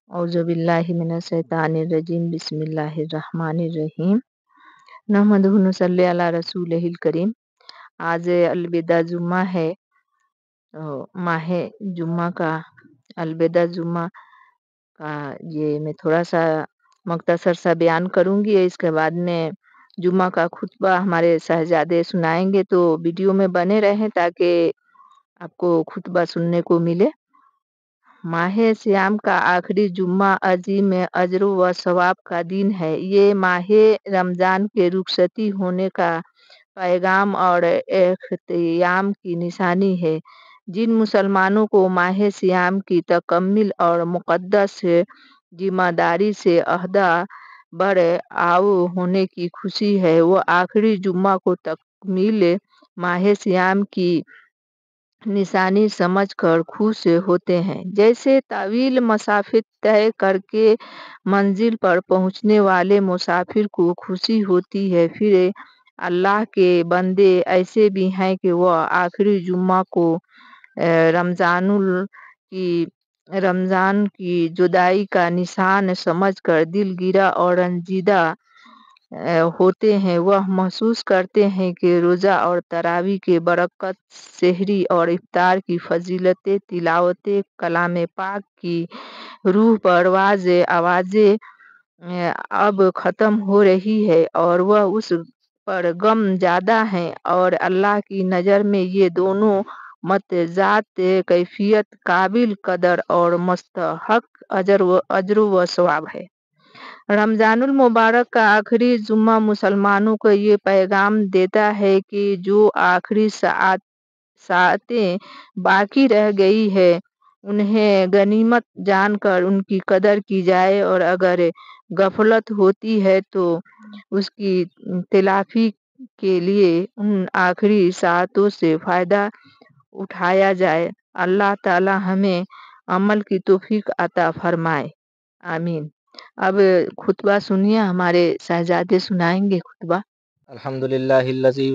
औज़ु बिल्लाहि मिनश्शैतानिर्रजीम बिस्मिल्लाहिर्रहमानिर्रहीम नहमदुहु नसल्ली अला रसूलिहिल करीम। आज अलविदा जुम्मा है। माहे जुम्मा का अलविदा जुम्मा का ये मैं थोड़ा सा मख्तसर सा बयान करूँगी। इसके बाद में जुम्मा का खुतबा हमारे साहबजादे सुनाएंगे, तो वीडियो में बने रहें ताकि आपको खुतबा सुनने को मिले। माहे सियाम का आखिरी जुम्मा अजीम अजर व सवाब का दिन है। ये माहे रमज़ान के रुखसती होने का पैगाम और एख्तियाम की निशानी है। जिन मुसलमानों को माहे सियाम की तकम्मिल और मुक़द्दस जिम्मेदारी से अहदा बर आओ होने की खुशी है, वो आखिरी जुम्मा को तकमील माहे सियाम की निशानी समझकर खुश होते हैं। जैसे तावील मसाफिर तय करके मंजिल पर पहुंचने वाले मुसाफिर को खुशी होती है, फिर अल्लाह के बंदे ऐसे भी हैं कि वह आखिरी जुम्मा को रमज़ान की जुदाई का निशान समझकर दिलगीरा और रंजीदा होते हैं। वह महसूस करते हैं कि रोज़ा और तरावी के बरकत, सहरी और इफ्तार की फजीलतें, तिलावत कलाम पाक की रूह परवाज़ आवाज़ें अब ख़त्म हो रही है और वह उस पर गम ज़्यादा हैं, और अल्लाह की नज़र में ये दोनों मतज़ात कैफियत काबिल कदर और मुस्तहक़ अजर व सवाब है। रमज़ानुल मुबारक का आखिरी जुम्मा मुसलमानों को ये पैगाम देता है कि जो आखिरी सातें बाकी रह गई है, उन्हें गनीमत जानकर उनकी कदर की जाए, और अगर गफलत होती है तो उसकी तलाफी के लिए उन आखिरी सातों से फ़ायदा उठाया जाए। अल्लाह ताला हमें अमल की तौफीक अता फरमाए, आमीन। अब खुतबा सुनिए, हमारे साहबजादे सुनाएंगे खुतबा। अल्हम्दुलिल्लाहिल्लज़ी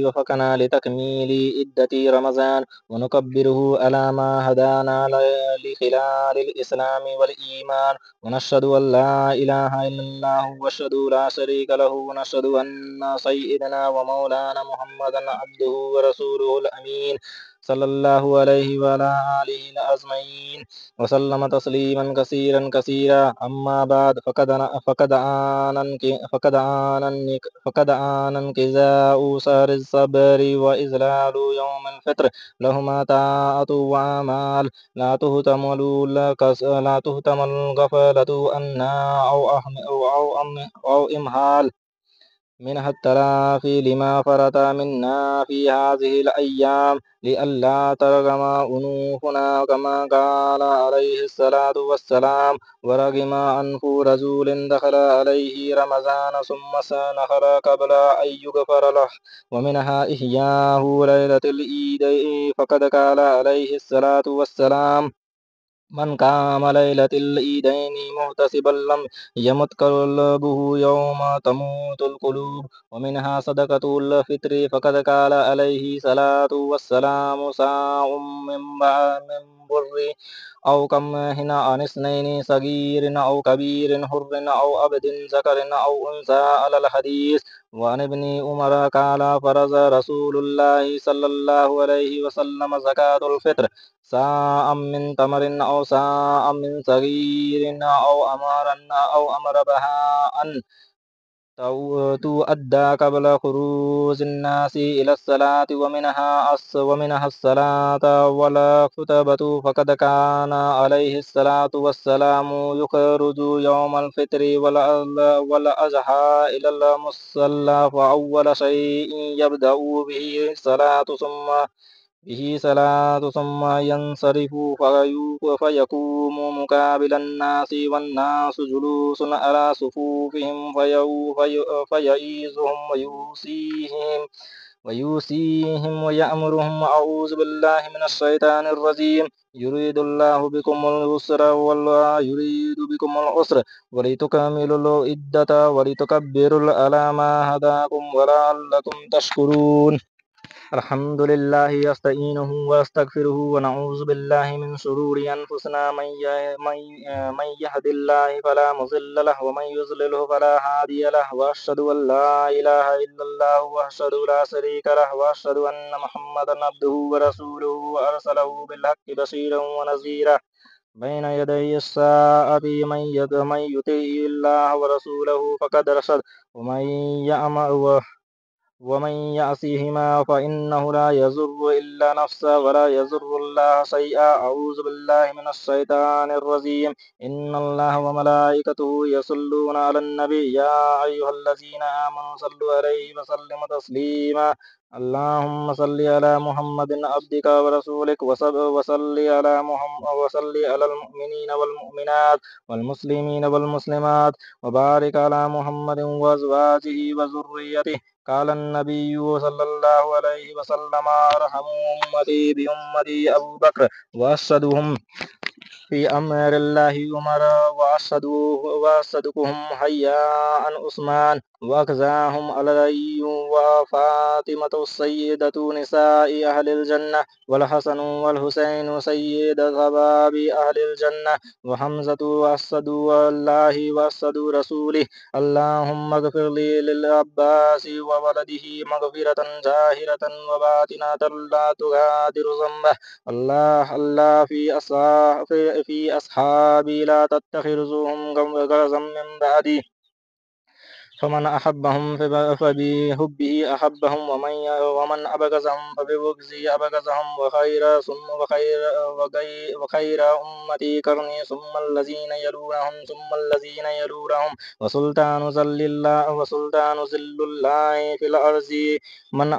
वफ़क़ना लितकमीलि इद्दति रमज़ान व नुकब्बिरुहु अला मा हदाना लिखिलालिल इस्लामी वल ईमान व नशहदु अल्ला इलाहा इल्लल्लाहु वशहदु ला शरीका लहु व नशहदु अन्ना सय्यिदना व मौलाना मुहम्मदन अब्दुहु व रसूलुहुल अमीन सल्लल्लाहु अलैहि व अला आलिहि अजमईन व सल्लम तस्लीमन कसीरन कसीरा। अम्मा बाद फ़क़द आनन क़िज़ाउ सहरिस सबरी व इज़लालु यौमिल फ़ित्र लहुमा ताअतु व अमाल ला तुहतमल गफ़लतु अन्ना औ इम्हाल मिनहा तलाफ़ी लिमा फ़रता मिन्ना फ़ी हाज़िहिल अय्याम लिअल्ला तरगमा उनूफ़ुना कमा क़ाल अलैहिस्सलातु वस्सलाम व रग़िमा अन्फ़ु रजूलिन दख़ल अलैहि रमज़ान सुम्मा सनख़र क़ब्ल अन युग़फ़र लहु व मिनहा इह्याहु लैलतल ईदैन फ़क़द क़ाल अलैहिस्सलातु वस्सलाम मन काम लैलतिल ईदैनि मुहतसिबन लम यमुत क़ल्बुहु यौमा तमूतुल क़ुलूब व मिनहा सदक़तुल फ़ित्री फ़क़द क़ाल अलैहि सलातु वस्सलामु साउम मिन बुर्रि औ कम्हिन अनिस्नैनि सगीरिन औ कबीरिन हुर्रिन औ अब्दिन ज़करिन औ उन्सा अलल हदीस व अन इब्नि उमर क़ाल फ़रज़ रसूलुल्लाहि सल्लल्लाहु अलैहि वसल्लम ज़कातुल फ़ित्र साअम मिन तमरिन औ साअम मिन सगीरिन औ अमर बहा अन तुअद्दा क़ब्ल ख़ुरूजिन नासि इलस्सलाति व मिनहा अस्सलात वल ख़ुतबतु फ़क़द काना अलैहिस्सलातु वस्सलामु युख़रुजु यौमल फ़ित्री वल अज़हा इलल मुस्सल्ला फ़अव्वल शैइन यब्दअु बिही सुम्मा यंसरिफ़ु फ़यक़ूमु मुक़ाबिलन नासि वन्नासु जुलूसुन अला सुफ़ूफ़िहिम फ़यईज़ुहुम वयूसीहिम वयअमुरुहुम अऊज़ु बिल्लाहि मिनश्शैतानिर रजीम युरीदुल्लाहु बिकुमुल युस्रा वला युरीदु बिकुमुल उसरा वलितुकमिलुल इद्दता वलितुकब्बिरुल्लाह अला मा हदाकुम वलअल्लकुम तशकुरून। الحمد لله يستعينه ويستغفره ونعوذ بالله من شرور أنفسنا من يهد الله فلا مضل له ومن يضلله فلا هادي له وأشهد أن لا إله إلا الله وحده لا شريك له وأشهد أن محمدا عبده ورسوله وأرسله بالحق بشيرا ونذيرا بين يدي الساعة من يطع الله ورسوله فقد رشد ومن يعصيهما فإنه لا يضر إلا نفسه ولا يضر الله شيئا. أعوذ بالله من الشيطان الرجيم. إن الله وملائكته يصلون على النبي يا أيها الذين آمنوا صلوا عليه وسلموا تسليما. اللهم صل على محمد عبدك ورسولك وصل على المؤمنين والمؤمنات والمسلمين والمسلمات وبارك على محمد وأزواجه وذريته. قال النبي صلى الله عليه وسلم أرحم أمتي بأمتي أبو بكر وأشهدهم في أمر الله عمر وأصدقهم حياء عثمان وأخزاهم علي وفاطمة السيدة نساء أهل الجنة والحسن والحسين سيد شباب أهل الجنة وحمزة أسد الله وأسد رسوله. اللهم اغفر لي للعباس وولده مغفرة ظاهرة وباطنة لا تغادر ذنبه. الله في أصحابي لا تتخذوهم غرضا من بعدي. فمن أحبهم فبحبه أحبهم ومن أبغضهم فببغضه أبغضهم وخير أمتي قرني ثم الذين يلونهم ثم الذين يلونهم وسلطان ذل الله في الأرض. من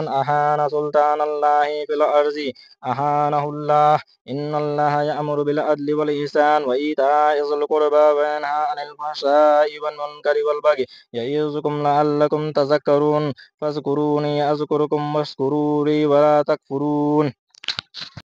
أهان سلطان الله في الأرض أهانه الله. إن الله يأمر بالعدل والإحسان وإيتاء ذي القربى وينهى عن الفحشاء والمنكر والبغي يعظكم لعلكم تذكرون. فاذكروني أذكركم واشكروا لي ولا تكفرون.